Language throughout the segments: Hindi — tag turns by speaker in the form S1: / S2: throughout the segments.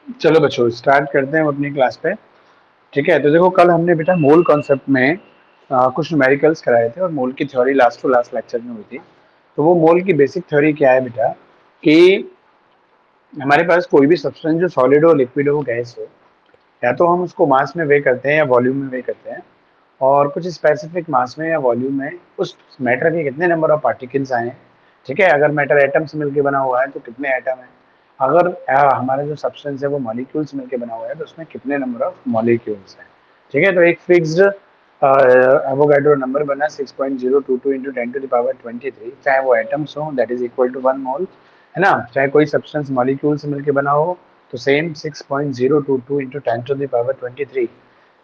S1: चलो बच्चों स्टार्ट करते हैं हम अपनी क्लास पे। ठीक है, तो देखो कल हमने बेटा मोल कॉन्सेप्ट में कुछ न्यूमेरिकल्स कराए थे और मोल की theory last to last lecture में हुई थी। तो वो मोल की बेसिक थ्योरी क्या है बेटा कि हमारे पास कोई भी सब्सटेंस जो सॉलिड हो, लिक्विड हो, गैस हो, या तो हम उसको मास में वे करते हैं या वॉल्यूम में वे करते हैं। और कुछ स्पेसिफिक मास में या वॉल्यूम में उस मैटर के कितने नंबर ऑफ पार्टिकल्स आए हैं। ठीक है, अगर मैटर एटम से मिलकर बना हुआ है तो कितने एटम है। अगर हमारा जो सब्सटेंस है वो मॉलिक्यूल से मिलकर बना हुआ है तो उसमें कितने नंबर ऑफ मॉलिक्यूल्स हैं। ठीक है, तो एक फिक्स्ड एवोगाड्रो नंबर बना 6.022 इंटू 10⁻23, चाहे वो एटम्स हो दैट इज इक्वल टू 1 मोल, है ना। चाहे कोई सब्सटेंस मॉलिक्यूल से मिलकर बना हो तो सेम 6.022 इंटू 10⁻23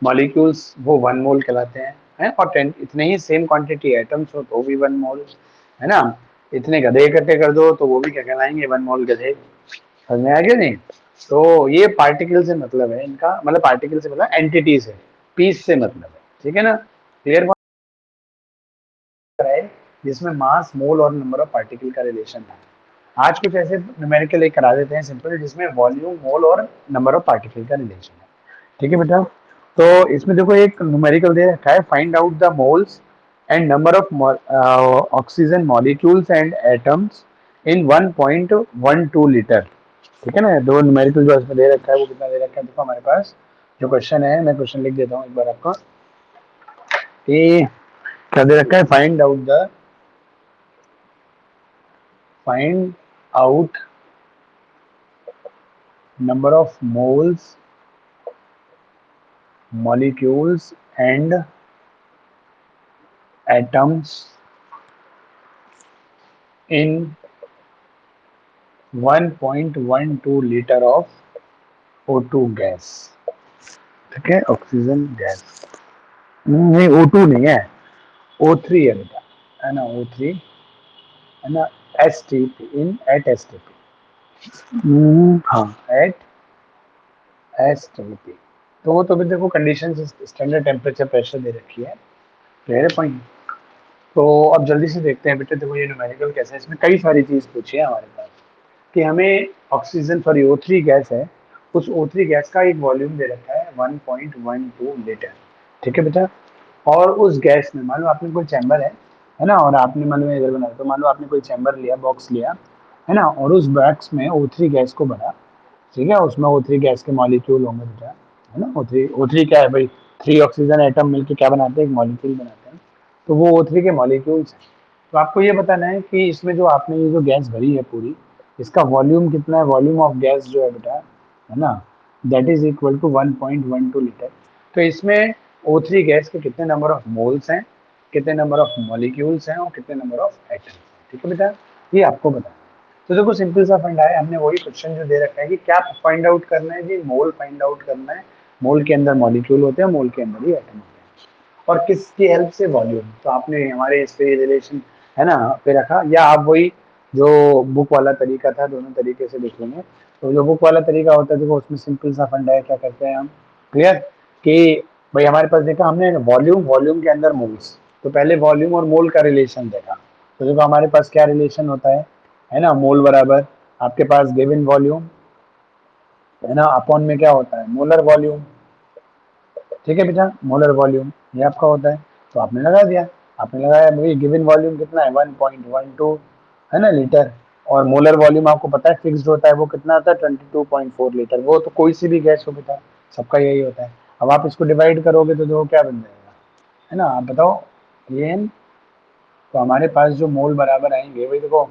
S1: मॉलिक्यूल्स वो 1 मोल कहलाते हैं। और 10 इतने ही सेम क्वांटिटी एटम्स हो तो भी 1 मोल, है ना। इतने गधे इकट्ठे कर दो तो वो भी क्या कहलाएंगे, 1 मोल गधे। समझ में आ गया नहीं। तो ये पार्टिकल से मतलब है इनका, मतलब पार्टिकल से मतलब एंटिटी से, पीस से मतलब है। ठीक है ना, क्लियर है। जिसमें मास, मोल और नंबर ऑफ पार्टिकल का रिलेशन है। आज कुछ ऐसे न्यूमेरिकल एक करा देते हैं सिंपल, जिसमें वॉल्यूम, मोल और नंबर ऑफ पार्टिकल का रिलेशन है। ठीक है बेटा, तो इसमें देखो एक न्यूमेरिकल दे रखा है, find out the moles and number of oxygen molecules and atoms in 1.12 litre. ठीक है ना, दो न्यूमेरिकल जो इसमें दे रखा है वो कितना दे रखा है देखो हमारे पास। जो क्वेश्चन है, मैं क्वेश्चन लिख देता हूँ एक बार आपको कि क्या दे रखा है। Find out number of moles, molecules and atoms in 1.12 liter of O2 gas. ठीक है, ऑक्सीजन गैस नहीं, O2 नहीं है, O3 है बेटा, है ना, O3, है ना। STP इन एट STP, हाँ, एट STP। तो वो तो भी देखो कंडीशन, स्टैंडर्ड टेम्परेचर, प्रेशर दे रखी है। Clear point. तो अब जल्दी से देखते हैं बेटा, देखो ये न्यूमेरिकल कैसे है, इसमें कई सारी चीज पूछी है हमारे पास कि हमें ऑक्सीजन, सॉरी O3 गैस है, उस O3 गैस का एक वॉल्यूम दे रखा है 1.12 लीटर। ठीक है बेटा, और उस गैस में मान लो आपने कोई चैम्बर है ना, और आपने मान लो इधर बनाया, तो मान लो आपने कोई चैम्बर लिया, बॉक्स लिया, है ना, और उस बॉक्स में O3 गैस को भरा। ठीक है, उसमें O3 गैस के मॉलिक्यूल होंगे बेटा, है ना। O3 क्या है भाई, 3 ऑक्सीजन एटम मिलकर क्या बनाते हैं, एक मॉलिक्यूल बनाते हैं। तो वो O3 के मॉलिक्यूल्स हैं। तो आपको ये बताना है कि इसमें जो आपने ये जो गैस भरी है पूरी, इसका वॉल्यूम कितना है, वॉल्यूम ऑफ गैस जो है बेटा, है ना, that is equal to 1.12 litre. तो इसमें O3 गैस के कितने नंबर ऑफ मोल्स हैं, कितने नंबर ऑफ मॉलिक्यूल्स हैं और कितने नंबर ऑफ एटम्स हैं। ठीक है बेटा, ये आपको बताना है। तो देखो सिंपल सा फंडा है, हमने वही क्वेश्चन जो दे रखा है कि क्या फाइंड आउट करना है जी, मोल फाइंड आउट करना है। मोल के अंदर मॉलिक्यूल होते हैं, मोल के अंदर ही एटम होते हैं। और किसकी हेल्प से, वॉल्यूम। तो आपने हमारे इस पे रिलेशन, है ना, पे रखा, या आप वही जो बुक वाला तरीका था, दोनों तरीके से देख लेंगे। तो जो बुक वाला तरीका होता है देखो, उसमें सिंपल सा फंडा है, क्या करते हैं हम, क्लियर, कि भाई हमारे पास देखा हमने वॉल्यूम, वॉल्यूम के अंदर मोल्स, तो पहले वॉल्यूम और मोल का रिलेशन देखा। तो देखो हमारे पास क्या रिलेशन होता है ना, मोल बराबर आपके पास गिवन वॉल्यूम, है ना, अपॉन में क्या होता है, मोलर वॉल्यूम। ठीक है बेटा, मोलर वॉल्यूम ये आपका होता है। तो आपने लगा दिया, आपने लगाया भाई गिवन वॉल्यूम कितना है, 1.12, है ना, लीटर। और मोलर वॉल्यूम आपको पता है फिक्स्ड होता है, वो कितना आता है, 22.4 लीटर। वो तो कोई सी भी गैस हो बेटा, सबका यही होता है। अब आप इसको डिवाइड करोगे तो देखो क्या बन जाएगा, है ना, आप बताओ ये। तो हमारे पास जो मोल बराबर आएंगे वही देखो,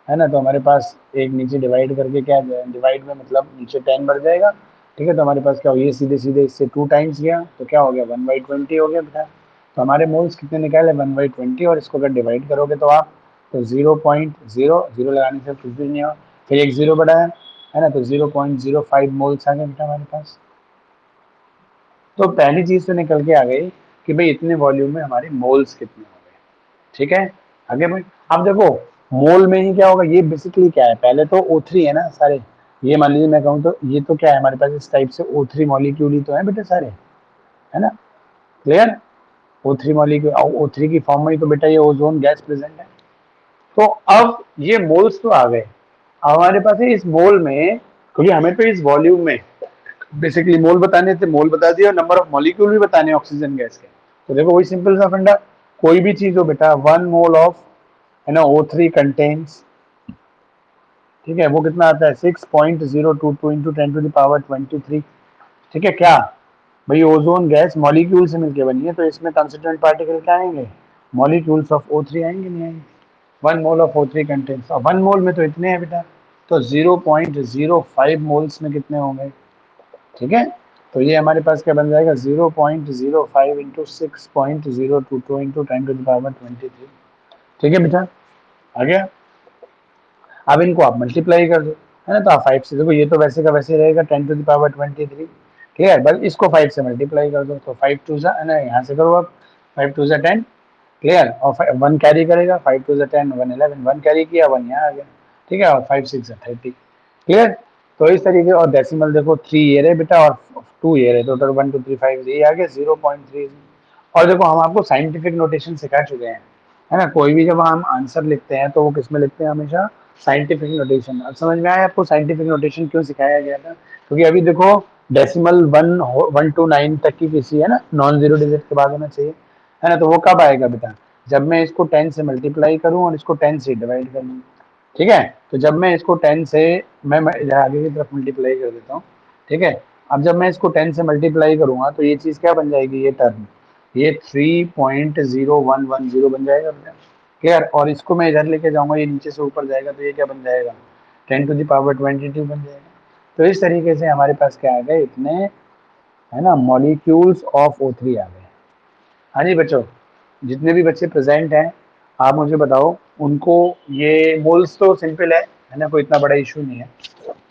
S1: है ना। तो हमारे पास एक नीचे डिवाइड करके क्या, डिवाइड में मतलब नीचे 10 बढ़ जाएगा। ठीक है, तो हमारे पास क्या हो, ये सीधे सीधे इससे 2 टाइम्स गया तो क्या हो गया, 1/20 हो गया बेटा। तो हमारे मोल्स कितने निकाले, 1/20, और इसको अगर डिवाइड करोगे तो आप, तो 0.00 लगाने से कुछ भी नहीं हो, फिर एक जीरो बढ़ाया, है ना, तो 0.05 मोल्स आ गए बेटा हमारे पास। तो पहली चीज तो निकल के आ गई कि भाई इतने वॉल्यूम में हमारे मोल्स कितने हो गए। ठीक है, आगे भाई अब देखो मोल में ही क्या होगा, ये बेसिकली क्या है, पहले तो O3 है ना सारे। ये मान लीजिए मैं कहूँ तो ये तो क्या है हमारे पास, इस टाइप से O3 मॉलिक्यूल ही तो है बेटे सारे, है ना, क्लियर। O3 मॉलिक्यूल, O3 की फॉर्म में ही तो बेटा ये ओजोन गैस प्रेजेंट है। तो अब ये मोल्स तो आ गए, अब हमारे पास है इस मोल में क्योंकि हमें तो इस वॉल्यूम में बेसिकली मोल बताने थे, मोल बता दिया, नंबर ऑफ मॉलिक्यूल भी बताने ऑक्सीजन गैस के। तो देखो वही सिंपल सा फंडा, कोई भी चीज हो बेटा, 1 मोल ऑफ है ना O3 कंटेन्स, ठीक है, वो कितना आता है 6.022 इंटू 10⁻23। ठीक है क्या भाई, ओजोन गैस मॉलिक्यूल से मिलकर बनी है, तो इसमें कंस्टिट्यूएंट पार्टिकल क्या आएंगे, मॉलिक्यूल्स ऑफ O3 आएंगे, नहीं आएंगे। 1 मोल ऑफ O3 कंटेन्स, और 1 मोल में तो इतने हैं बेटा, तो 0.05 मोल्स में कितने होंगे, ठीक है। तो ये हमारे पास क्या बन जाएगा, 0.05 इंटू 6.022 इंटू 10⁻23। ठीक है बेटा, आ गया। अब इनको आप मल्टीप्लाई कर दो, है ना, तो आप 5 से, देखो ये तो वैसे का वैसे रहेगा 10⁻23, क्लियर, बस इसको 5 से मल्टीप्लाई कर दो, तो 5 टू सा, है ना, यहाँ से करो आप, 5 टू सा 10, क्लियर, और 1 कैरी करेगा, 5 टू सा 10, 1 11, 1 कैरी किया, 1 यहाँ आ गया, ठीक है, और 5 6 30, क्लियर। तो इस तरीके, और डेसिमल देखो 3 ये रहे बेटा, और 2 ये रहे, टोटल 1 2 3 5 ये आ गया 0.3। और देखो हम आपको साइंटिफिक नोटेशन सिखा चुके हैं, है ना, कोई भी जब हम आंसर लिखते हैं तो वो किस में लिखते हैं, हमेशा साइंटिफिक नोटेशन। अब समझ में आया आपको साइंटिफिक नोटेशन क्यों सिखाया गया था, क्योंकि अभी देखो डेसिमल 1 1 to 9 तक की किसी, है ना, नॉन जीरो डिजिट के बाद होना चाहिए, है ना, तो वो कब आएगा बेटा, जब मैं इसको 10 से मल्टीप्लाई करूं और इसको 10 से डिवाइड कर दूं, ठीक है। तो जब मैं इसको 10 से, मैं इधर आगे की तरफ मल्टीप्लाई कर देता हूँ, ठीक है। अब जब मैं इसको 10 से मल्टीप्लाई करूंगा तो ये चीज क्या बन जाएगी, ये टर्म, ये 3.0110 बन जाएगा बेटा, क्लियर। और इसको मैं इधर लेके जाऊंगा, ये नीचे से ऊपर जाएगा, तो ये क्या बन जाएगा, 10⁻22 बन जाएगा। तो इस तरीके से हमारे पास क्या आ गए, इतने, है ना, मॉलिक्यूल्स ऑफ O3 आ गए। हाँ जी बच्चों, जितने भी बच्चे प्रेजेंट हैं, आप मुझे बताओ उनको, ये मोल्स तो सिंपल है ना, कोई इतना बड़ा इशू नहीं है।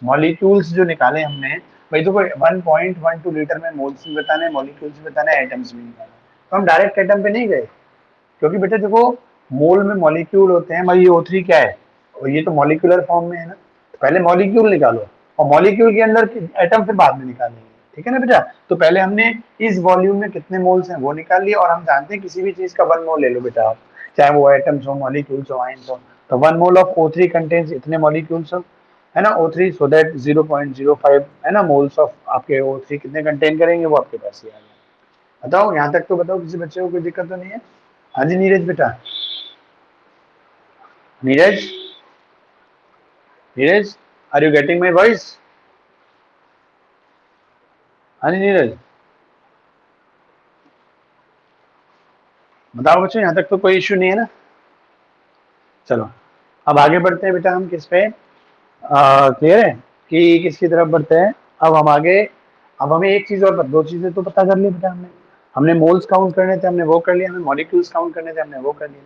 S1: मॉलिक्यूल्स जो निकाले हमने, भाई तो कोई 1.12 लीटर में मोल्स भी बताने, मॉलिक्यूल्स भी बताने, एटम्स भी निकालने, तो हम डायरेक्ट एटम पे नहीं गए, क्योंकि बेटा देखो मोल में मॉलिक्यूल होते हैं, भाई ये O3 क्या है, और ये तो मॉलिक्यूलर फॉर्म में है ना, तो पहले मॉलिक्यूल निकालो, और मॉलिक्यूल के अंदर एटम फिर बाद में निकालेंगे, ठीक है ना बेटा। तो पहले हमने इस वॉल्यूम में कितने मोल्स हैं वो निकाल लिए, और हम जानते हैं किसी भी चीज का 1 मोल ले लो बेटा आप, चाहे वो एटम्स हो, मॉलिक्यूल्स हो, आयंस हो, तो 1 मोल ऑफ O3 कंटेन्स इतने मॉलिक्यूल्स हो, है ना, O3, सो दैट 0.05, है ना, मोल्स ऑफ आपके O3 कितने कंटेन करेंगे, वो आपके पास ही आ गया। बताओ यहाँ तक तो बताओ, किसी बच्चे को कोई दिक्कत तो नहीं है। हाँ जी नीरज बेटा, Neeraj, Neeraj, are you getting my voice. हाँ जी नीरज, बताओ बच्चों, यहाँ तक तो कोई इश्यू नहीं है ना। चलो अब आगे बढ़ते हैं बेटा, हम किस पे, क्लियर है कि किसकी तरफ बढ़ते हैं। अब हम आगे, अब हमें एक चीज और, दो चीजें तो पता कर ली बेटा हमने, हमने मोल्स काउंट करने थे, हमने वो कर लिया, हमें मॉलिक्यूल्स काउंट करने थे, हमने वो कर लिया।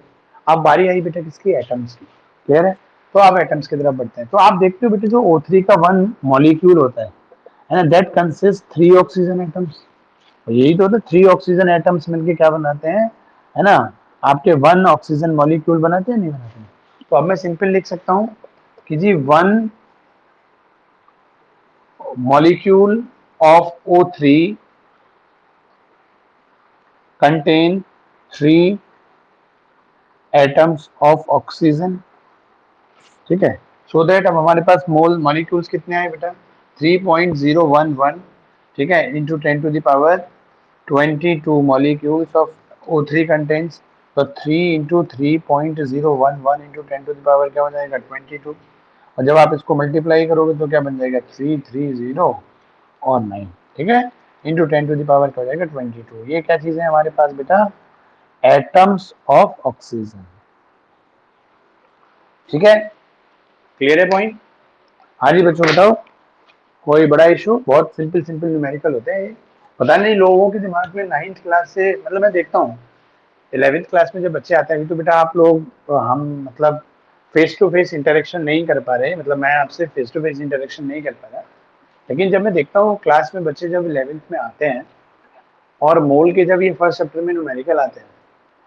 S1: अब बारी आई बेटा किसकी, एटम्स की, क्लियर है। तो अब एटम्स की तरफ बढ़ते हैं। तो आप देखते हो बेटा जो O3 का 1 मॉलिक्यूल होता है ना, दैट कंसिस्ट 3 ऑक्सीजन एटम्स। यही तो होता है, 3 ऑक्सीजन एटम्स मिलके क्या बनाते हैं, है ना, आपके 1 ऑक्सीजन मॉलिक्यूल बनाते हैं, नहीं बनाते हैं। तो अब मैं सिंपल लिख सकता हूँ कि जी 1 molecule of O3 contain 3 atoms of oxygen, ठीक है। सो दैट अब हमारे पास मोल मॉलिक्यूल्स कितने आए बेटा, 3.011, ठीक है, into 10⁻22 molecules of O3 contains, तो 3 into 3.011 into 10 to the power क्या हो जाएगा 22, और जब आप इसको मल्टीप्लाई करोगे तो क्या बन जाएगा 330 और 9, ठीक है, इंटू 10 टू द पावर क्या हो जाएगा 22। ये क्या चीज़ है हमारे पास बेटा, एटम्स ऑफ ऑक्सीजन, ठीक है, क्लियर है पॉइंट। हाँ जी बच्चों बताओ, कोई बड़ा इशू, बहुत सिंपल सिंपल न्यूमेरिकल होते हैं ये। पता नहीं लोगों के दिमाग में 9th क्लास से, मतलब मैं देखता हूँ 11th क्लास में जब बच्चे आते हैं, अभी तो बेटा आप लोग, हम मतलब फेस टू फेस इंटरेक्शन नहीं कर पा रहे, मतलब मैं आपसे फेस टू फेस इंटरेक्शन नहीं कर पा रहा, लेकिन जब मैं देखता हूँ क्लास में बच्चे जब 11th में आते हैं और मोल के जब ये फर्स्ट चैप्टर में न्यूमेरिकल आते हैं,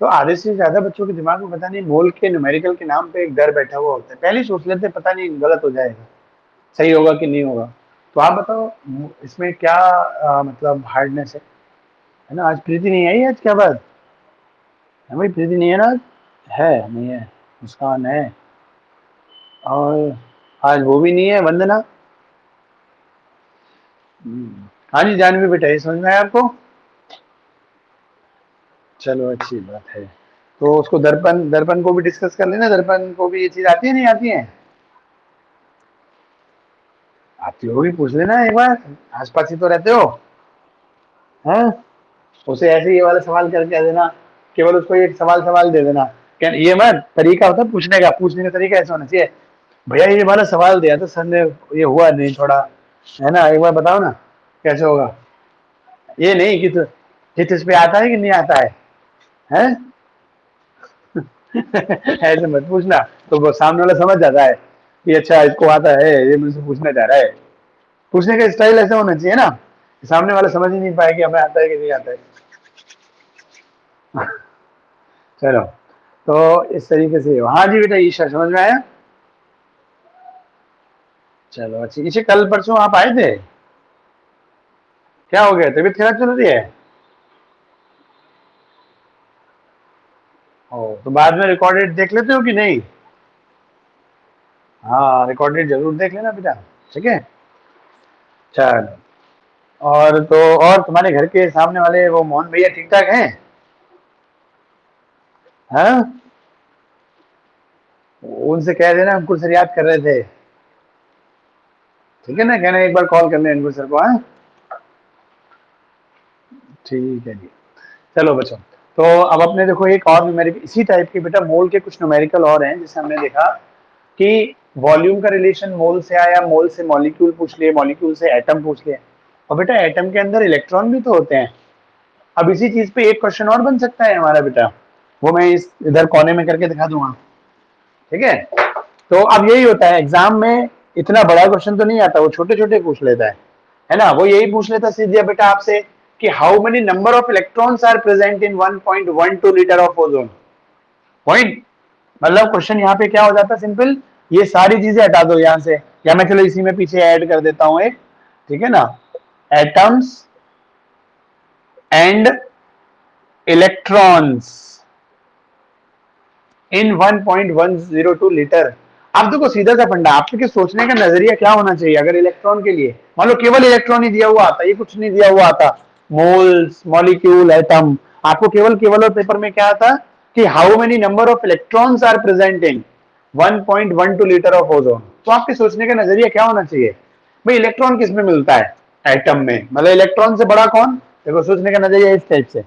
S1: तो आधे से ज्यादा बच्चों के दिमाग में पता नहीं मोल के न्यूमेरिकल के नाम पे एक डर बैठा हुआ होता है, पहले ही सोच लेते हैं पता नहीं गलत हो जाएगा, सही होगा कि नहीं होगा। तो आप बताओ इसमें क्या मतलब हार्डनेस है ना। आज प्रीति नहीं आई, आज क्या बात है भाई, प्रीति नहीं है ना आज? है नहीं है, मुस्कान है, और आज वो भी नहीं है, वंदना, हाँ जी जानवी बेटा, ये समझ में आया आपको? चलो अच्छी बात है। तो उसको दर्पण दर्पण को भी डिस्कस कर लेना, दर्पण को भी ये चीज आती है नहीं आती है? आती होगी, पूछ लेना एक बार, आसपास ही तो रहते हो। हैं? उसे ऐसे ये वाला सवाल करके दे देना, केवल उसको एक सवाल सवाल दे देना। क्या ये मत तरीका होता है पूछने का, पूछने का तरीका ऐसा होना चाहिए, भैया ये वाला सवाल दिया था सर ने, ये हुआ नहीं थोड़ा, है ना, एक बार बताओ ना कैसे होगा। ये नहीं कि कि तुझ पे आता है कि नहीं आता है? ऐसे मत पूछना, तो वो सामने वाला समझ जाता है कि अच्छा इसको आता है, ये मुझसे पूछना चाह रहा है। पूछने का स्टाइल ऐसा होना चाहिए ना, सामने वाला समझ ही नहीं पाए कि हमें आता है कि नहीं आता है। चलो, तो इस तरीके से, हाँ जी बेटा ईशा समझ में आया। चलो अच्छी, ईशा कल परसों आप आए थे, क्या हो गया, तबीयत खराब चल रही है? ओ, तो बाद में रिकॉर्डेड देख लेते हो कि नहीं? हाँ रिकॉर्डेड जरूर देख लेना बेटा, ठीक है। चलो, और तो और तुम्हारे घर के सामने वाले वो मोहन भैया ठीक ठाक हैं? हाँ, उनसे कह देना अंकुर सर याद कर रहे थे, ठीक है ना, कहना एक बार कॉल करने अंकुर सर को। हाँ ठीक है जी। चलो बच्चों, तो अब अपने देखो एक और न्यूमेरिकल इसी टाइप के बेटा, मोल के कुछ न्यूमेरिकल और हैं, जिससे हमने देखा कि वॉल्यूम का रिलेशन मोल से आया, मोल से मॉलिक्यूल पूछ लिए, मॉलिक्यूल से एटम पूछ लिए, और बेटा एटम के अंदर इलेक्ट्रॉन भी तो होते हैं। अब इसी चीज पे एक क्वेश्चन और बन सकता है हमारा बेटा, वो मैं इस इधर कोने में करके दिखा दूंगा, ठीक है। तो अब यही होता है एग्जाम में, इतना बड़ा क्वेश्चन तो नहीं आता, वो छोटे छोटे पूछ लेता है ना। वो यही पूछ लेता सीधे बेटा आपसे कि how many number of electrons are present in 1.12 litre of ozone. Point, मतलब क्वेश्चन यहाँ पे क्या हो जाता है, सिंपल, ये सारी चीजें हटा दो यहाँ से, या मैं चलो इसी में पीछे ऐड कर देता हूं एक, ठीक है ना, atoms and electrons in 1.102 litre. अब देखो सीधा सा फंडा, आपके सोचने का नजरिया क्या होना चाहिए, अगर इलेक्ट्रॉन के लिए मान लो केवल इलेक्ट्रॉन ही दिया हुआ आता, ये कुछ नहीं दिया हुआ आता, मोल्स मॉलिक्यूल एटम, आपको केवल केवल और पेपर में क्या आता कि how many number of electrons are present in 1.12 litre of ozone, तो आपके सोचने का नजरिया क्या होना चाहिए, भाई इलेक्ट्रॉन किस में मिलता है, एटम में, मतलब इलेक्ट्रॉन से बड़ा कौन, देखो सोचने का नजरिया इस टाइप से,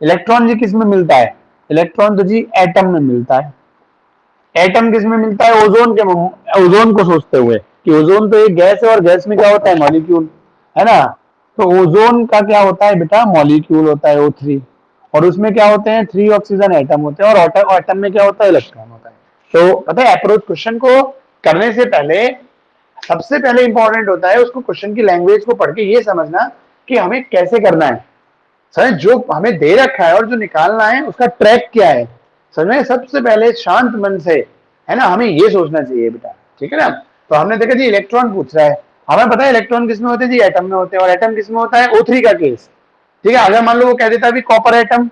S1: इलेक्ट्रॉन जी किस में मिलता है, इलेक्ट्रॉन तो जी एटम में मिलता है। एटम किस में मिलता है, ओजोन के, ओजोन को सोचते हुए कि ओजोन तो एक गैस है, और गैस में क्या होता है, मॉलिक्यूल, है ना। तो ओजोन का क्या होता है बेटा, मॉलिक्यूल होता है O3, और उसमें क्या होते हैं, 3 ऑक्सीजन एटम होते हैं, और एटम में क्या होता है, इलेक्ट्रॉन होता है। तो पता है अप्रोच क्वेश्चन को करने से पहले सबसे पहले इंपॉर्टेंट होता है उसको क्वेश्चन की लैंग्वेज को पढ़ के ये समझना कि हमें कैसे करना है, सर जो हमें दे रखा है और जो निकालना है उसका ट्रैक क्या है, सर में सबसे पहले शांत मन से, है ना, हमें ये सोचना चाहिए बेटा, ठीक है ना। तो हमने देखा जी इलेक्ट्रॉन पूछ रहा है, हमें पता है इलेक्ट्रॉन किस में होते हैं जी, एटम में होते हैं, और एटम किस में होता है, O3 का केस, ठीक है। अगर मान लो वो कह देता है कॉपर एटम,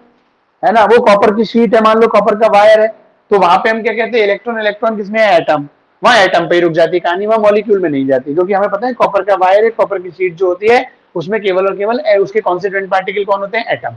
S1: है ना, वो कॉपर की शीट है, मान लो कॉपर का वायर है, तो वहां पे हम क्या कहते हैं, इलेक्ट्रॉन, इलेक्ट्रॉन किसमें है, एटम, वहां एटम पे ही रुक जाती कहानी, वहां मॉलिक्यूल में नहीं जाती, क्योंकि हमें पता है कॉपर का वायर है, कॉपर की शीट जो होती है उसमें केवल और केवल उसके कॉन्स्टिट्यूएंट पार्टिकल कौन होते हैं, एटम,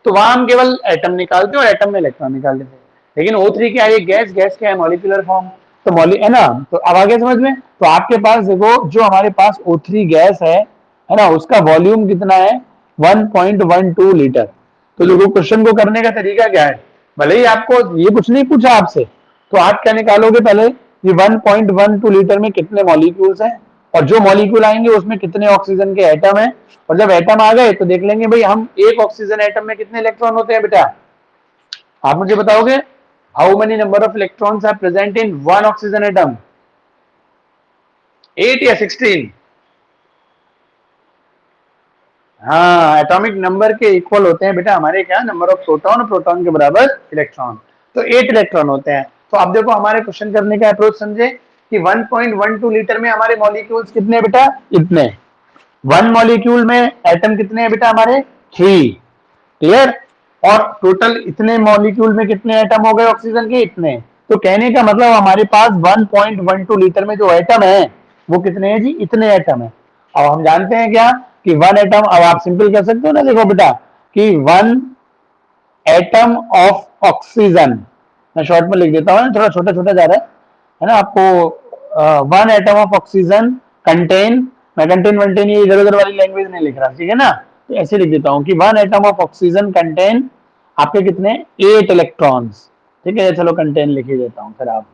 S1: तो वहां हम केवल एटम निकालते हैं और एटम में इलेक्ट्रॉन निकाल देते हैं। लेकिन O3 क्या है, गैस, गैस क्या है, मॉलिक्यूलर फॉर्म, तो मॉलि है ना, तो अब आगे समझ में, तो आपके पास देखो जो हमारे पास O3 गैस है ना, उसका वॉल्यूम कितना है, 1.12 लीटर। तो देखो क्वेश्चन को करने का तरीका क्या है, भले ही आपको ये कुछ नहीं पूछा आपसे, तो आप क्या निकालोगे पहले, ये 1.12 लीटर में कितने मॉलिक्यूल्स हैं, और जो मॉलिक्यूल आएंगे उसमें कितने ऑक्सीजन के एटम है, और जब एटम आ गए तो देख लेंगे भाई हम एक ऑक्सीजन एटम में कितने इलेक्ट्रॉन होते हैं बेटा, आप मुझे बताओगे, how many number of electrons are present in one oxygen atom, 8 या 16? हाँ, एटॉमिक नंबर के इक्वल होते हैं बेटा हमारे क्या, नंबर ऑफ प्रोटॉन, प्रोटॉन के बराबर इलेक्ट्रॉन, तो 8 इलेक्ट्रॉन होते हैं। तो अब देखो हमारे क्वेश्चन करने का अप्रोच समझे कि 1.12 लीटर में हमारे मॉलिक्यूल्स कितने बेटा, इतने, वन मॉलिक्यूल में एटम कितने हैं बेटा हमारे, 3, क्लियर, और टोटल इतने मॉलिक्यूल में कितने एटम हो गए ऑक्सीजन के, इतने। तो कहने का मतलब हमारे पास 1.12 लीटर में जो एटम है वो कितने हैं जी, इतने एटम है। अब हम जानते हैं क्या, कि वन एटम, अब आप सिंपल कर सकते हो ना, देखो बेटा कि वन एटम ऑफ ऑक्सीजन, मैं शॉर्ट में लिख देता हूँ, थोड़ा छोटा छोटा जा रहा है ना आपको। One atom of oxygen contain, मैं कंटेन वंटेन ये इधर उधर वाली लैंग्वेज नहीं लिख रहा, ठीक है ना, तो ऐसे लिख देता हूँ कि one atom of oxygen contain आपके कितने 8 इलेक्ट्रॉन्स, ठीक है, चलो कंटेन लिख ही देता हूँ फिर आप,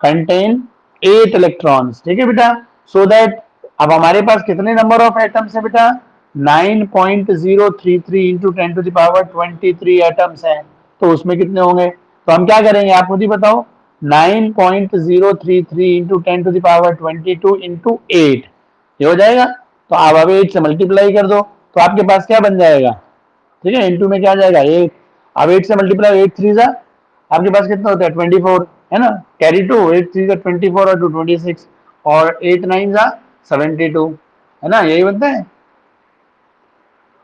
S1: कंटेन 8 इलेक्ट्रॉन्स, ठीक है बेटा, सो दैट अब हमारे पास कितने नंबर ऑफ एटम्स है बेटा 9.033 into 10 to the power 23 atoms हैं, तो उसमें कितने होंगे, तो हम क्या करेंगे आप खुद ही बताओ, 9.033 into 10 to the power 22 into 8, ये हो जाएगा, तो आप अब 8 से मल्टीप्लाई कर दो, तो आपके पास क्या बन जाएगा, ठीक है, इंटू में क्या आ जाएगा 8, अब 8 से मल्टीप्लाई 8 3 जा, आपके पास कितना होता है 24, है ना, कैरी टू 8 3 जा 24 और 2 26, और 8 9 जा 72, है ना, यही बनता है।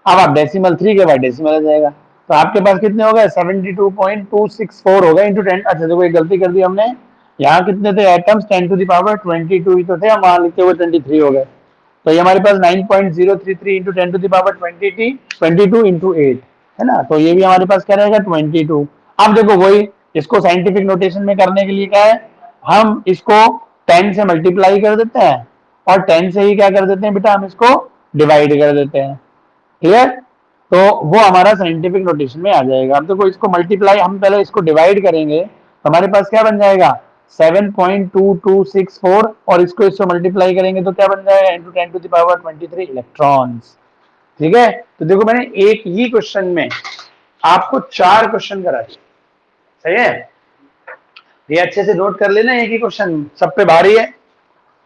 S1: अब आप डेसिमल 3 के बाद डेसिमल आ जाएगा, तो आपके पास कितने हो गए 72.264 हो गए इंटू 10, अच्छा देखो एक गलती कर दी हमने, यहाँ कितने थे एटम्स 10 to the power 22 ही तो थे, हम वहां लिखते हुए 23 हो गए, तो ये हमारे पास 9.033 into 10 to the power 22 into 8, है ना, तो ये भी हमारे पास क्या रहेगा 22। अब देखो वही, इसको साइंटिफिक नोटेशन में करने के लिए क्या है, हम इसको 10 से मल्टीप्लाई कर देते हैं और 10 से ही क्या कर देते हैं बेटा, हम इसको डिवाइड कर देते हैं, क्लियर, तो वो हमारा साइंटिफिक नोटेशन में आ जाएगा। अब देखो इसको मल्टीप्लाई, हम पहले इसको डिवाइड करेंगे तो हमारे पास क्या बन जाएगा 7.2264, और इसको इससे मल्टीप्लाई करेंगे तो क्या बन जाएगा into 10 to the power 23 electrons, ठीक है, तो देखो मैंने एक ही क्वेश्चन में आपको 4 क्वेश्चन करा दिए, सही है, ये अच्छे से नोट कर लेना, एक ही क्वेश्चन सब पे भारी है।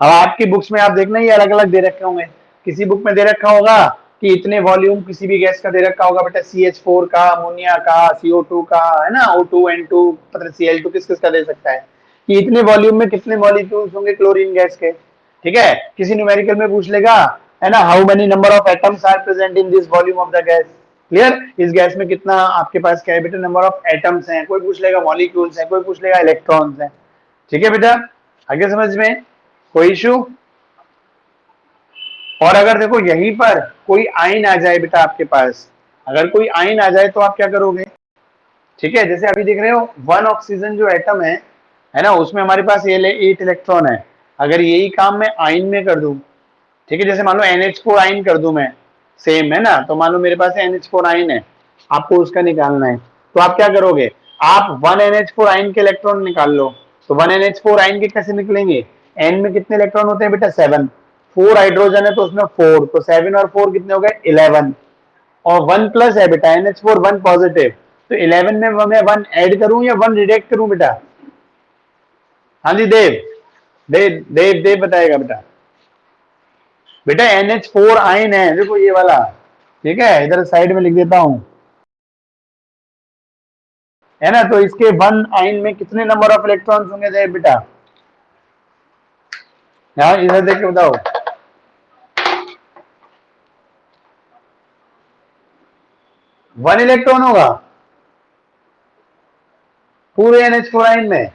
S1: अब आपकी बुक्स में आप देखना ये अलग अलग दे रखे होंगे, किसी बुक में दे रखा होगा कि इतने वॉल्यूम किसी भी गैस का दे रखा होगा बेटा, CH4 का, अमोनिया का, CO2 का, है ना, O2 N2 पता Cl2 किस किस का दे सकता है, कि इतने वॉल्यूम में कितने मॉलिक्यूल्स होंगे क्लोरीन गैस के, ठीक है, किसी न्यूमेरिकल में पूछ लेगा, है ना, how many number of atoms are present in this volume of the gas, clear, इस गैस में कितना आपके पास क्या है बेटा नंबर ऑफ एटम्स हैं, कोई पूछ लेगा मॉलिक्यूल्स हैं, कोई पूछ लेगा इलेक्ट्रॉन्स हैं, ठीक है बेटा, आगे समझ में कोई इशू। और अगर देखो यहीं पर कोई आयन आ जाए बेटा आपके पास, अगर कोई आयन आ जाए तो आप क्या करोगे, ठीक है, जैसे अभी देख रहे हो वन ऑक्सीजन जो एटम है ना, उसमें हमारे पास 8 इलेक्ट्रॉन है, अगर यही काम मैं आयन में कर दूं, ठीक है, जैसे मान लो NH4 आयन कर दूं मैं, सेम है ना, तो मान लो मेरे पास NH4 आयन है, आपको उसका निकालना है, तो आप क्या करोगे, आप 1 NH4 आयन के इलेक्ट्रॉन निकाल लो, तो 1 NH4 आयन के कैसे निकलेंगे, N में कितने इलेक्ट्रॉन होते हैं बेटा 7, 4 हाइड्रोजन है तो उसमें 4, तो 7 और 4 कितने हो गए 11, और 1 प्लस है बेटा NH4 1 पॉजिटिव, तो 11 में मैं 1 ऐड करूं या 1 रिजेक्ट करूं बेटा, हाँ जी देव, देव देव देव बताएगा बेटा, बेटा NH4 आयन है देखो ये वाला, ठीक है, इधर साइड में लिख देता हूं, है ना, तो इसके 1 आयन में कितने नंबर ऑफ इलेक्ट्रॉन्स होंगे देव बेटा, यहाँ इधर देख के बताओ, 1 इलेक्ट्रॉन होगा पूरे NH4 आयन में,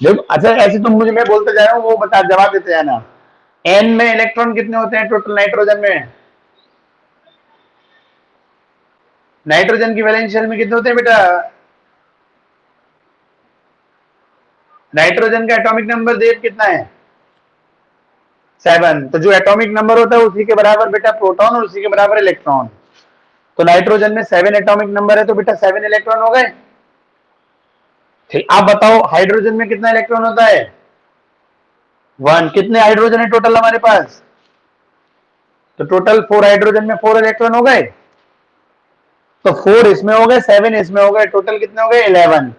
S1: देखो अच्छा ऐसे तुम मुझे मैं बोलते जा रहा हूँ वो बता जवाब देते जाना, N में इलेक्ट्रॉन कितने होते हैं टोटल नाइट्रोजन में, नाइट्रोजन की वैलेंस शेल में कितने होते हैं बेटा, नाइट्रोजन का एटॉमिक नंबर देव कितना है 7, तो जो एटॉमिक नंबर होता है उसी के बराबर बेटा प्रोटॉन और उसी के बराबर इलेक्ट्रॉन, तो नाइट्रोजन में 7 एटॉमिक नंबर है तो बेटा 7 इलेक्ट्रॉन हो गए, ठीक, आप बताओ हाइड्रोजन में कितना इलेक्ट्रॉन होता है 1, कितने हाइड्रोजन है टोटल हमारे पास, तो टोटल 4 हाइड्रोजन में 4 इलेक्ट्रॉन हो गए, तो 4 इसमें हो गए 7 इसमें हो गए, टोटल कितने हो गए 11,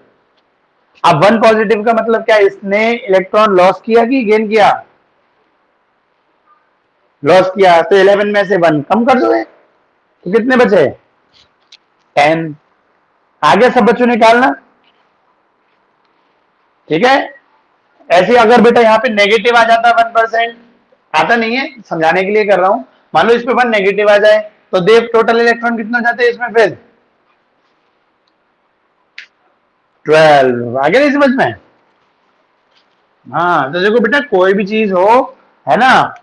S1: अब 1 पॉजिटिव का मतलब क्या, इसने इलेक्ट्रॉन लॉस किया कि गेन किया, लॉस किया, तो 11 में से 1 कम कर दो, तो कितने बचे 10, आगे सब बच्चों निकालना, ठीक है, ऐसे अगर बेटा यहाँ पे नेगेटिव आ जाता 1%, आता नहीं है समझाने के लिए कर रहा हूं, मान लो इस पे 1 नेगेटिव आ जाए तो देव टोटल इलेक्ट्रॉन कितना जाते हैं इसमें फिर 12, आगे नहीं समझ में, हाँ तो देखो बेटा कोई भी चीज हो, है ना।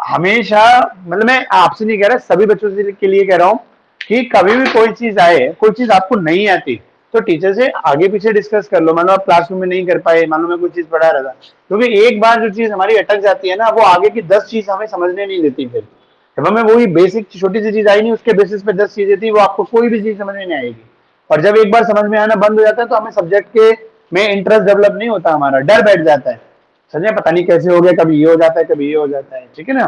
S1: हमेशा, मतलब मैं आपसे नहीं कह रहा, सभी बच्चों से के लिए कह रहा हूँ कि कभी भी कोई चीज आए, कोई चीज आपको नहीं आती, तो टीचर से आगे पीछे डिस्कस कर लो। मान लो आप क्लासरूम में नहीं कर पाए, मान लो मैं कोई चीज पढ़ा रहा था, क्योंकि एक बार जो चीज हमारी अटक जाती है ना, वो आगे की 10 चीज हमें समझने नहीं देती। फिर जब हमें वही बेसिक छोटी सी चीज आई नहीं, उसके बेसिस पे 10 चीजें थी, वो आपको कोई भी चीज समझ में नहीं आएगी। और जब एक बार समझ में आना बंद हो जाता है, तो हमें सब्जेक्ट के में इंटरेस्ट डेवलप नहीं होता, हमारा डर बैठ जाता है। समझे, पता नहीं कैसे हो गया, कभी ये हो जाता है, कभी ये हो जाता है, ठीक है ना।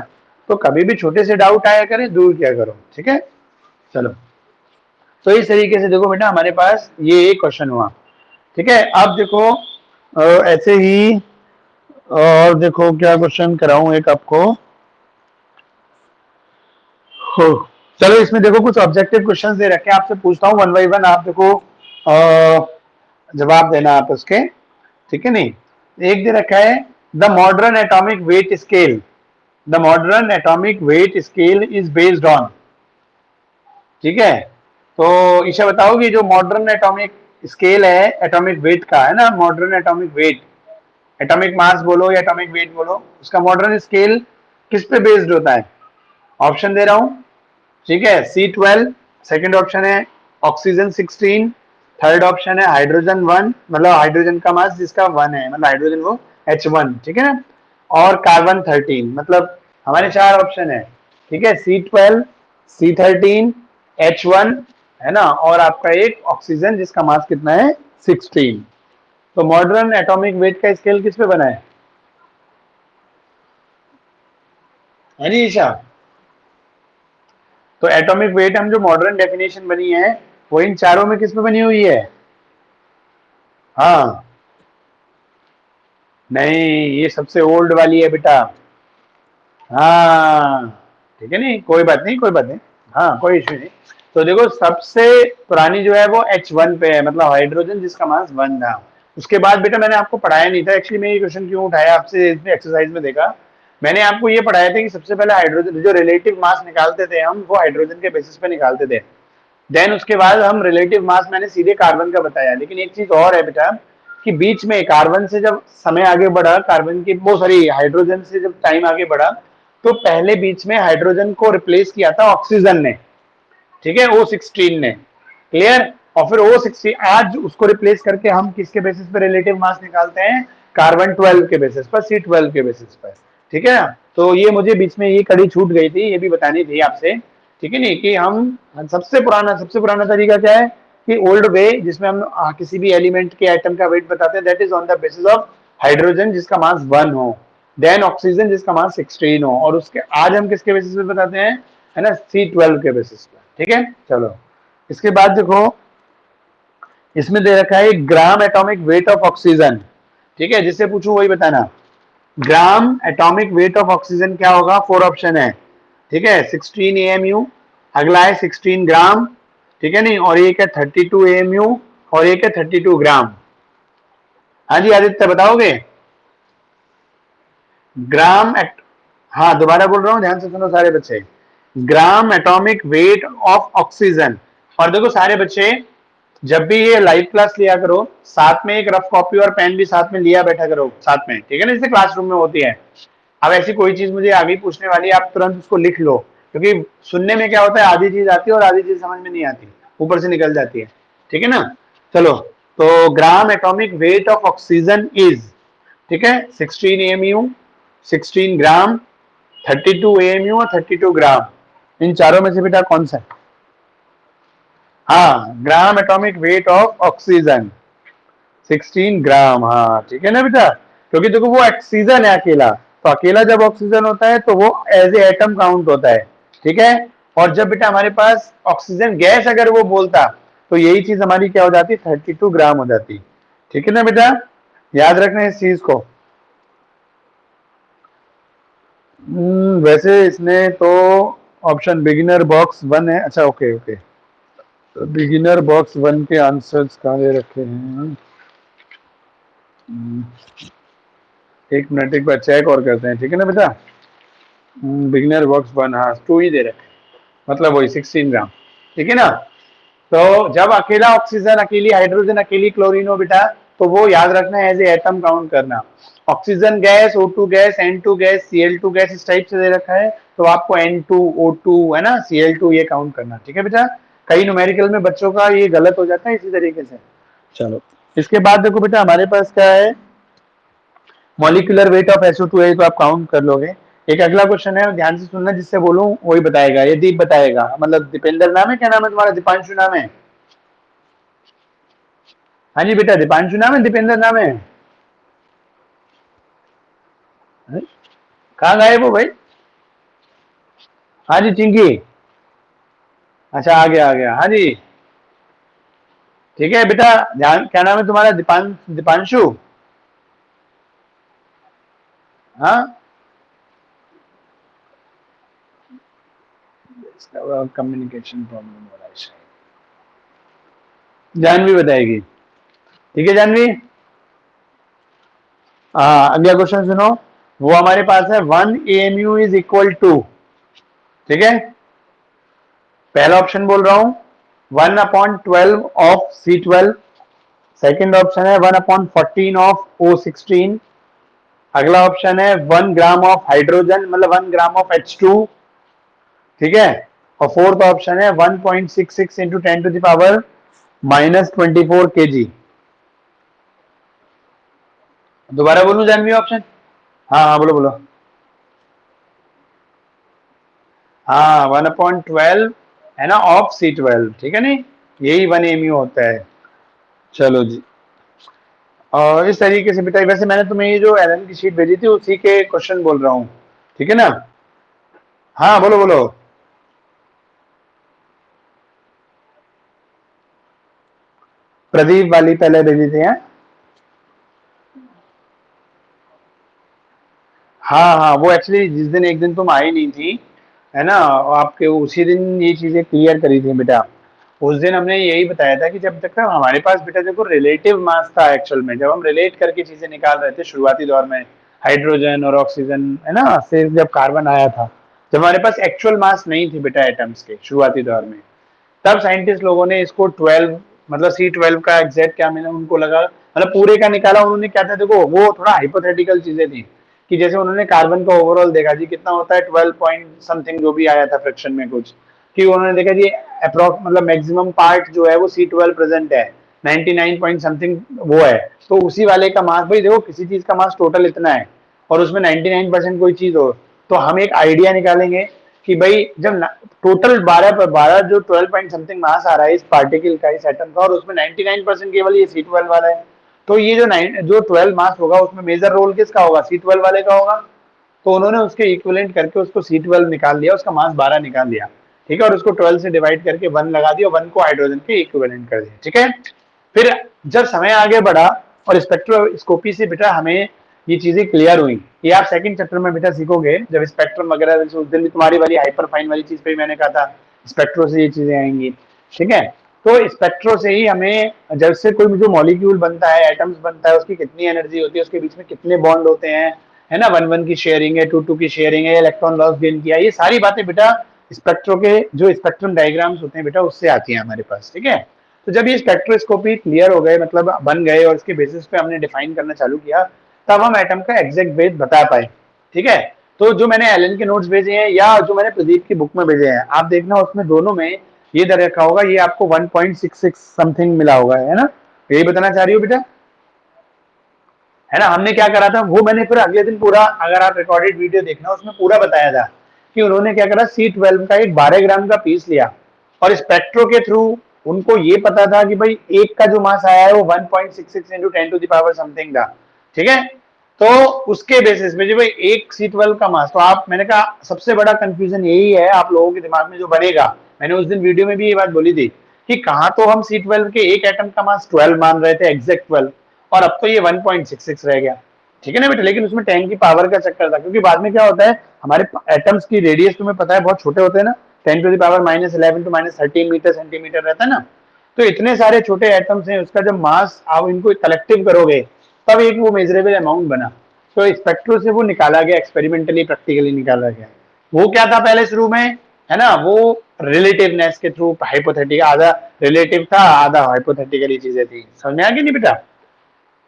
S1: तो कभी भी छोटे से डाउट आया करें, दूर किया करो, ठीक है। चलो, तो इस तरीके से देखो बेटा, हमारे पास ये एक क्वेश्चन हुआ, ठीक है। अब देखो ऐसे ही, और देखो क्या क्वेश्चन कराऊं एक आपको। हो, चलो इसमें देखो कुछ ऑब्जेक्टिव क्वेश्चंस दे रखे हैं, आपसे पूछता हूँ वन बाई वन, आप देखो जवाब देना आप उसके, ठीक है। नहीं, एक दे रखा है, the modern atomic weight scale, the modern atomic weight scale is based on, ठीक है। तो ईशा बताओगी, जो मॉडर्न एटॉमिक स्केल है एटॉमिक वेट का, है ना, modern atomic weight, atomic mass बोलो या एटॉमिक वेट बोलो, उसका मॉडर्न स्केल किस पे बेस्ड होता है। ऑप्शन दे रहा हूं, ठीक है। C12, सेकंड ऑप्शन है ऑक्सीजन 16, थर्ड ऑप्शन है हाइड्रोजन 1, मतलब हाइड्रोजन का मास जिसका 1 है, मतलब हाइड्रोजन वो H1, ठीक है ना, और कार्बन 13, मतलब हमारे चार ऑप्शन है, ठीक है। C12, C13, H1, है ना, और आपका एक ऑक्सीजन जिसका मास कितना है 16। तो मॉडर्न एटॉमिक वेट का स्केल किस पे बना है नी ईशा। तो एटॉमिक वेट हम जो मॉडर्न डेफिनेशन बनी है, वो इन चारों में किस पे बनी हुई है। हाँ, नहीं, ये सबसे ओल्ड वाली है बेटा। हाँ, ठीक है, नहीं कोई बात नहीं, कोई बात नहीं, हाँ कोई इश्यू नहीं। तो देखो, सबसे पुरानी जो है वो H1 पे है, मतलब हाइड्रोजन जिसका मास 1 था। उसके बाद बेटा मैंने आपको पढ़ाया नहीं था, एक्चुअली मैं ये क्वेश्चन क्यों उठाया आपसे, इसमें एक्सरसाइज में देखा, मैंने आपको ये पढ़ाया था कि सबसे पहले हाइड्रोजन जो रिलेटिव मास निकालते थे हम, वो हाइड्रोजन के बेसिस पे निकालते थे। देन उसके बाद हम रिलेटिव मास मैंने सीधे कार्बन का बताया। लेकिन एक चीज और है बेटा, कि बीच में कार्बन से जब समय आगे बढ़ा, कार्बन की वो सॉरी हाइड्रोजन से जब टाइम आगे बढ़ा, तो पहले बीच में हाइड्रोजन को रिप्लेस किया था ऑक्सीजन ने, ठीक है, O16 ने, क्लियर। और फिर O16 आज उसको रिप्लेस करके हम किसके बेसिस पे रिलेटिव मास निकालते हैं, कार्बन 12 के बेसिस पर, C12 के बेसिस पर, ठीक है। तो ये मुझे बीच में ये कड़ी छूट गई थी, ये भी बतानी थी आपसे, ठीक है। नहीं कि हम सबसे पुराना तरीका क्या है, कि ओल्ड वे, जिसमें हम किसी भी एलिमेंट के एटम का वेट बताते हैं, that is on the basis of hydrogen जिसका मास 1 हो, देन ऑक्सीजन जिसका मास 16 हो, और उसके आज हम किसके बेसिस पे बताते हैं, है ना, C12 के बेसिस पे, ठीक है। चलो, इसके बाद देखो, इसमें दे रखा है gram atomic weight of oxygen, ठीक है, जिससे पूछूं वही बताना। Gram atomic weight of oxygen क्या होगा, 4 ऑप्शन है, ठीक है। 16 AMU, अगला है 16 ग्राम, ठीक है, नहीं, और एक है 32 AMU, और एक है 32 ग्राम। हाँ जी आदित्य, बताओगे। ग्राम एट हाँ, दोबारा बोल रहा हूँ, ध्यान से सुनो सारे बच्चे, gram atomic weight of oxygen. और देखो सारे बच्चे, जब भी ये लाइव क्लास लिया करो, साथ में एक रफ कॉपी और पेन भी साथ में लिया बैठा करो साथ में, ठीक है ना, जैसे क्लासरूम में होती है। अब ऐसी कोई चीज मुझे आगे पूछने वाली है, आप तुरंत उसको लिख लो, क्योंकि सुनने में क्या होता है, आधी चीज आती है और आधी चीज समझ में नहीं आती, ऊपर से निकल जाती है, ठीक है ना। चलो, तो gram atomic weight of oxygen is, ठीक है, 16 AMU, 16 ग्राम, 32 AMU और 32 ग्राम। इन चारों में से बेटा कौन सा है। हाँ, gram atomic weight of oxygen 16 ग्राम, हाँ ठीक है ना बेटा, क्योंकि देखो वो ऑक्सीजन है अकेला, तो अकेला जब ऑक्सीजन होता है तो वो एज ए एटम काउंट होता है, ठीक है। और जब बेटा हमारे पास ऑक्सीजन गैस अगर वो बोलता, तो यही चीज हमारी क्या हो जाती, 32 ग्राम हो जाती, ठीक है ना बेटा, याद रखना इस चीज को। वैसे इसने तो ऑप्शन बिगिनर बॉक्स 1 है, अच्छा ओके ओके, तो बिगिनर बॉक्स 1 के आंसर्स कहाँ दे रखे हैं। एक मिनट, एक बार चेक और करते हैं, ठीक है ना बेटा। बिगिनर बॉक्स 1, हाँ 2 ही दे रखे, मतलब वही 16 ग्राम, ठीक है ना। तो जब अकेला ऑक्सीजन, अकेली हाइड्रोजन, अकेली क्लोरीन हो बेटा, तो वो याद रखना है, एज ए एटम काउंट करना। Oxygen gas, O2 gas, N2 gas, Cl2 gas इस टाइप से दे रखा है, तो आपको N2 O2 है ना, Cl2 ये काउंट करना, ठीक है बेटा। कई न्यूमेरिकल में बच्चों का ये गलत हो जाता है इसी तरीके से। चलो इसके बाद देखो बेटा हमारे पास क्या है, मॉलिक्यूलर वेट ऑफ SO2 है, तो आप काउंट कर लोगे। एक अगला क्वेश्चन है, ध्यान से सुनना, जिससे बोलूं वही बताएगा, ये दीप बताएगा, मतलब दीपेंद्र नाम है, क्या नाम है तुम्हारा, दीपांशु नाम है? हाँ जी बेटा, दीपांशु नाम है, दीपेंद्र नाम है? कहाँ गायब हो भाई? हाँ जी चिंकी, अच्छा आ गया आ गया, हाँ जी ठीक है बेटा। ध्यान, क्या नाम है तुम्हारा, दीपांशु? हाँ, कम्युनिकेशन प्रॉब्लम हो रहा है शायद, जानवी बताएगी, ठीक है जानवी। हाँ अगला क्वेश्चन सुनो, वो हमारे पास है 1 AMU इज इक्वल टू, ठीक है, पहला ऑप्शन बोल रहा हूं 1/12 ऑफ C12, सेकेंड ऑप्शन है 1/14 ऑफ O16, अगला ऑप्शन है 1 ग्राम ऑफ हाइड्रोजन, मतलब 1 ग्राम ऑफ H2, ठीक है, और फोर्थ ऑप्शन है 1.66 इंटू 10⁻⁻24 kg। दोबारा बोलूं जानवी ऑप्शन? हाँ हाँ बोलो बोलो। हाँ 1/12 है ना, ऑफ C12, ठीक है नहीं, यही 1 AMU होता है। चलो जी, और इस तरीके से बेटा, वैसे मैंने तुम्हें ये जो एलन की शीट भेजी थी उसी के क्वेश्चन बोल रहा हूँ, ठीक है ना। हाँ बोलो बोलो। प्रदीप वाली पहले भेजी थी हैं? हाँ हाँ, वो एक्चुअली जिस दिन एक दिन तुम आई नहीं थी, है ना, आपके उसी दिन ये चीजें क्लियर करी थी बेटा। उस दिन हमने यही बताया था कि जब तक ना हमारे पास बेटा देखो रिलेटिव मास था, एक्चुअल में जब हम रिलेट करके चीजें निकाल रहे थे शुरुआती दौर में, हाइड्रोजन और ऑक्सीजन है ना, से जब कार्बन आया था, जब हमारे पास एक्चुअल मास नहीं थी बेटा एटम्स के शुरुआती दौर में, तब साइंटिस्ट लोगों ने इसको 12, मतलब C12 का एग्जैक्ट क्या मिला उनको लगा, मतलब पूरे का निकाला उन्होंने, क्या था देखो वो थोड़ा हाइपोथेटिकल चीजें थी, कि जैसे उन्होंने कार्बन का ओवरऑल देखा जी कितना होता है 12 पॉइंट समथिंग जो भी आया था फ्रैक्शन में कुछ, कि उन्होंने देखा जी अप्रोक्स मतलब मैक्सिमम पार्ट जो है वो C12 प्रेजेंट है, 99 पॉइंट समथिंग वो है, तो उसी वाले का मास, भाई देखो किसी चीज का मास टोटल इतना है और उसमें 99% कोई चीज हो, तो हम एक आइडिया निकालेंगे कि भाई जब टोटल 12 पर 12 जो 12 पॉइंट समथिंग मास आ रहा है इस पार्टिकल का, इस एटम का, और उसमें 99% केवल ये C12 वाला है, तो ये जो 12 मास होगा उसमें मेजर रोल किसका होगा, C12 वाले का होगा। तो उन्होंने उसके इक्विवेलेंट करके उसको C12 निकाल लिया, उसका मास 12 निकाल लिया, ठीक है, और उसको 12 से डिवाइड करके 1 लगा दिया, 1 को हाइड्रोजन के इक्विवेलेंट कर दिया, ठीक है। फिर जब समय आगे बढ़ा और स्पेक्ट्रोस्कोपी से बेटा हमें ये चीजें क्लियर हुई, ये आप सेकंड चैप्टर में बेटा सीखोगे, जब स्पेक्ट्रम वगैरह, उस दिन भी तुम्हारी वाली हाइपर फाइन वाली चीज पे मैंने कहा था स्पेक्ट्रो से ये चीजें आएंगी, ठीक है। तो स्पेक्ट्रो से ही हमें, जब से कोई जो मॉलिक्यूल बनता है, एटम्स बनता है, उसकी कितनी एनर्जी होती है, उसके बीच में कितने बॉन्ड होते हैं, है ना, 1 1 की शेयरिंग है, 2 2 की शेयरिंग है, इलेक्ट्रॉन लॉस गेन किया, ये सारी बातें बेटा स्पेक्ट्रो के जो स्पेक्ट्रम डायग्राम्स होते हैं बेटा उससे आती है हमारे पास, ठीक है। तो जब ये स्पेक्ट्रोस्कोपी क्लियर हो गए, मतलब बन गए, और इसके बेसिस पे हमने डिफाइन करना चालू किया, तब हम एटम का एग्जैक्ट वेट बता पाए, ठीक है। तो जो मैंने एलन के नोट्स भेजे हैं या जो मैंने प्रदीप की बुक में भेजे हैं, आप देखना उसमें दोनों में ये दे रखा होगा, ये आपको 1.66 समथिंग मिला होगा, है ना, यही बताना चाह रही हो बेटा, है ना। हमने क्या करा था वो मैंने फिर अगले दिन पूरा, अगर आप रिकॉर्डेड वीडियो देखना उसमें पूरा बताया था कि उन्होंने क्या करा, C12 का एक 12 ग्राम का पीस लिया और स्पेक्ट्रो के थ्रू उनको ये पता था कि भाई एक का जो मास आया है वो 1.66 into 10 to the power something था, ठीक है। तो उसके बेसिस पे जो भाई एक C12 का मास, तो आप, मैंने कहा सबसे बड़ा कंफ्यूजन यही है आप लोगों के दिमाग में जो बनेगा, मैंने उस दिन वीडियो में भी ये बात बोली थी कि कहा तो हम C12 के एक एटम का मास 12 मान रहे थे, एग्जैक्ट 12, और अब तो ये 1.66 रह गया, ठीक है ना बेटा। लेकिन उसमें 10 की पावर का चक्कर था, क्योंकि बाद में क्या होता है हमारे एटम्स की रेडियस तुम्हें पता है बहुत छोटे होते हैं ना, 10⁻⁻11 टू -13 मीटर सेंटीमीटर रहता है ना, तो इतने सारे छोटे एटम्स हैं, उसका जब मास आप इनको कलेक्टिव करोगे तब एक वो मेजरेबल अमाउंट बना, तो स्पेक्ट्रो से वो निकाला गया, एक्सपेरिमेंटली प्रैक्टिकली निकाला गया। वो क्या था पहले शुरू में, है ना, वो रिलेटिवनेस के थ्रू, हाइपोथेटिकल, आधा रिलेटिव था आधा हाइपोथेटिकल चीजें थी, समझ में आ गई नहीं बेटा।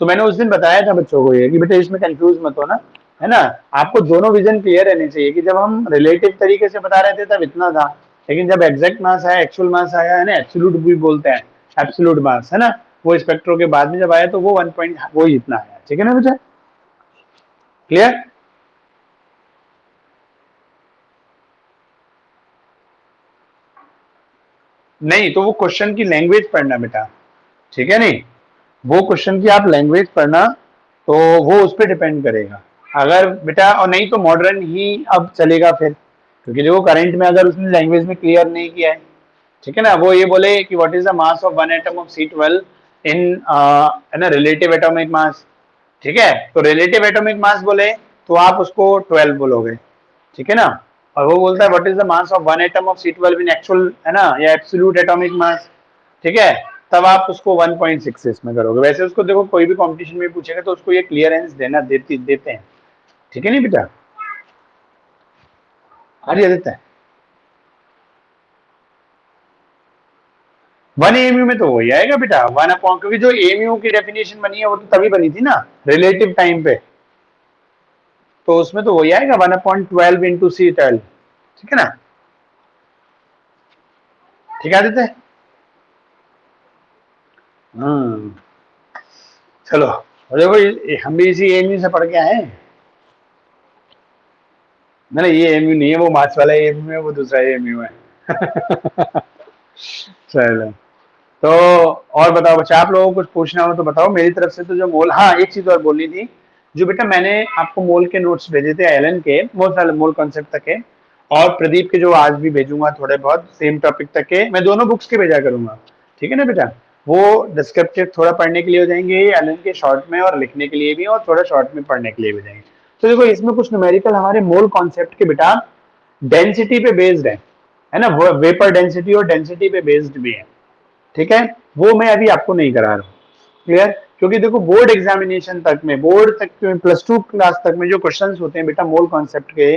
S1: तो मैंने उस दिन बताया था बच्चों को ये कि बेटा इसमें कंफ्यूज मत हो ना, है ना। आपको दोनों विजन क्लियर रहने चाहिए कि जब हम रिलेटिव तरीके से बता रहे थे तब इतना था, लेकिन जब एग्जैक्ट मास आया, एक्चुअल मास आया, है ना, एब्सोल्यूट भी बोलते हैं, एब्सोल्यूट मास, है ना, वो स्पेक्ट्रो के बाद में जब आया तो वो 1 पॉइंट वो इतना आया। ठीक है ना बेटा, क्लियर? नहीं तो वो क्वेश्चन की लैंग्वेज पढ़ना बेटा, ठीक है, नहीं वो क्वेश्चन की आप लैंग्वेज पढ़ना, तो वो उस पर डिपेंड करेगा। अगर बेटा, और नहीं तो मॉडर्न ही अब चलेगा फिर, क्योंकि देखो करंट में अगर उसने लैंग्वेज में क्लियर नहीं किया है, ठीक है ना, वो ये बोले कि what is the mass of one atom of C12 इन, है ना, रिलेटिव एटॉमिक मास, ठीक है, तो रिलेटिव एटॉमिक मास बोले तो आप उसको 12 बोलोगे, ठीक है ना। और वो बोलता है what is the mass of one atom of C12 in actual, है ना, या एब्सोल्यूट एटॉमिक मास, ठीक है, तब आप उसको 1.66 में करोगे। वैसे उसको देखो कोई भी कंपटीशन में पूछेगा तो उसको ये क्लियरेंस देते हैं, ठीक है नहीं बेटा, हाँ जी देता है। 1 AMU में तो वही आएगा बेटा, 1 अपॉन, क्योंकि जो AMU की डेफिनेशन बनी है वो तो तभी बनी थी ना, रिलेटिव टाइम पे, तो उसमें तो वही आएगा 1/12 इंटू C12, ठीक है ना, ठीक है आदित्य। हम्म, चलो, और देखो हम भी इसी AMU से पढ़ के आए हैं। नहीं ये AMU नहीं है, वो मार्च वाला AMU है, वो दूसरा AMU है। चलो, तो और बताओ बच्चा, आप लोगों को कुछ पूछना हो तो बताओ, मेरी तरफ से तो जो मोल, हाँ एक चीज और बोलनी थी, जो बेटा मैंने आपको मोल के नोट्स भेजे थे एलन के, बहुत सारे मोल कॉन्सेप्ट तक के, और प्रदीप के जो आज भी भेजूंगा थोड़े बहुत सेम टॉपिक तक के, मैं दोनों बुक्स के भेजा करूंगा, ठीक है ना बेटा। वो डिस्क्रिप्टिव थोड़ा पढ़ने के लिए हो जाएंगे एलन के शॉर्ट में, और लिखने के लिए भी, और थोड़ा शॉर्ट में पढ़ने के लिए भी जाएंगे। तो देखो इसमें कुछ न्यूमेरिकल हमारे मोल कॉन्सेप्ट के बेटा डेंसिटी पे बेस्ड है ना, वेपर डेंसिटी और डेंसिटी पे बेस्ड भी है, ठीक है, वो मैं अभी आपको नहीं करा रहा हूँ, क्लियर। क्योंकि देखो बोर्ड एग्जामिनेशन तक में, बोर्ड तक +2 क्लास तक में जो क्वेश्चंस होते हैं बेटा मोल कॉन्सेप्ट के,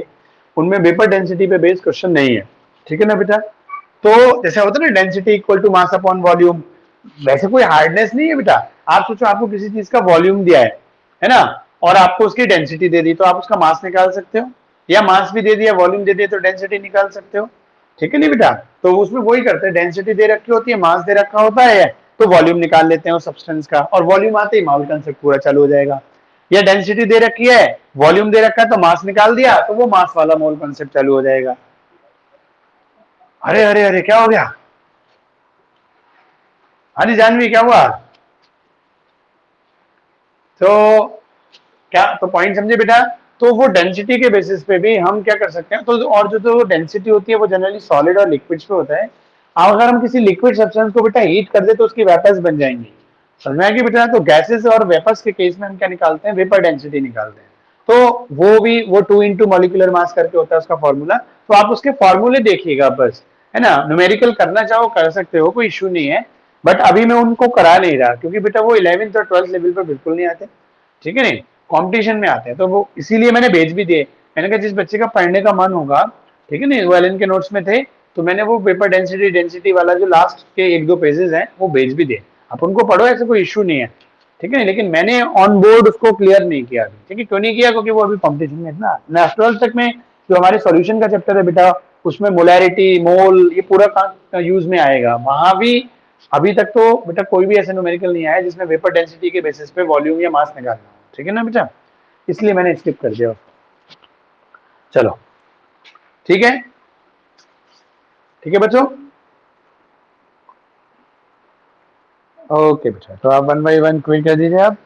S1: उनमें वेपर डेंसिटी पे बेस्ड क्वेश्चन नहीं है, ठीक है ना बेटा। तो जैसे होता है ना density equal to mass upon volume, वैसे कोई हार्डनेस नहीं है बेटा। आप सोचो आपको किसी चीज का वॉल्यूम दिया है ना, और आपको उसकी डेंसिटी दे दी, तो आप उसका मास निकाल सकते हो, या मास भी दे दिया वॉल्यूम दे दिया तो डेंसिटी निकाल सकते हो, ठीक है नहीं बेटा। तो उसमें वही करते हैं, डेंसिटी दे रखी होती है, मास दे रखा होता है, तो वॉल्यूम निकाल लेते हैं उस सब्सटेंस का, और वॉल्यूम आते ही मोल कंसेप्ट पूरा चालू हो जाएगा। या डेंसिटी दे रखी है, वॉल्यूम दे रखा है, तो मास निकाल दिया तो वो मास वाला मोल कंसेप्ट चालू हो जाएगा। अरे अरे अरे क्या हो गया? हाँ जी जानवी क्या हुआ? तो क्या, तो पॉइंट समझे बेटा। तो वो डेंसिटी के बेसिस पे भी हम क्या कर सकते हैं, तो और जो डेंसिटी होती है वो जनरली सॉलिड और लिक्विड्स पे होता है। अब अगर हम किसी लिक्विड सब्सटेंस को बेटा हीट कर दे तो उसकी वेपर्स बन जाएंगी, समझ में आएगी बेटा। तो गैसेस और वेपर्स के केस में हम क्या निकालते हैं, वेपर डेंसिटी निकालते हैं। तो वो भी वो 2 इंटू मॉलिक्यूलर मास करके होता है उसका फॉर्मूला, तो आप उसके फॉर्मूले देखिएगा बस, है ना। न्यूमेरिकल करना चाहो कर सकते हो, कोई इशू नहीं है, बट अभी मैं उनको करा नहीं रहा क्योंकि बेटा वो 11th और 12th लेवल पर बिल्कुल नहीं आते, ठीक है नहीं, कंपटीशन में आते हैं, तो वो इसीलिए मैंने भेज भी दिए। मैंने कहा जिस बच्चे का पढ़ने का मन होगा, ठीक है नहीं, वो एलन के नोट्स में थे, तो मैंने वो पेपर डेंसिटी डेंसिटी वाला जो लास्ट के 1-2 पेजेस हैं वो भेज भी दिए, आप उनको पढ़ो, ऐसे कोई इशू नहीं है, ठीक है। लेकिन मैंने ऑन बोर्ड उसको क्लियर नहीं किया अभी, ठीक है, क्यों नहीं किया, क्योंकि वो अभी कॉम्पिटिशन में है ना। 12th तक में जो हमारे सॉल्यूशन का चैप्टर है बेटा, उसमें मोलैरिटी मोल ये पूरा यूज में आएगा, वहां भी अभी तक तो बेटा कोई भी ऐसा न्यूमेरिकल नहीं आया जिसमें वेपर डेंसिटी के बेसिस पे वॉल्यूम या मास निकालना हो, ठीक है ना बेटा, इसलिए मैंने स्किप कर दिया। चलो ठीक है, ठीक है बच्चों, ओके बेटा, तो आप 1 बाई 1 क्विक कर दीजिए आप।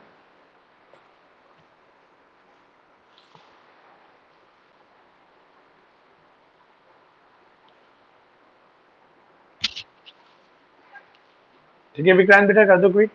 S1: ठीक है विक्रांत बेटा कर दो क्विक।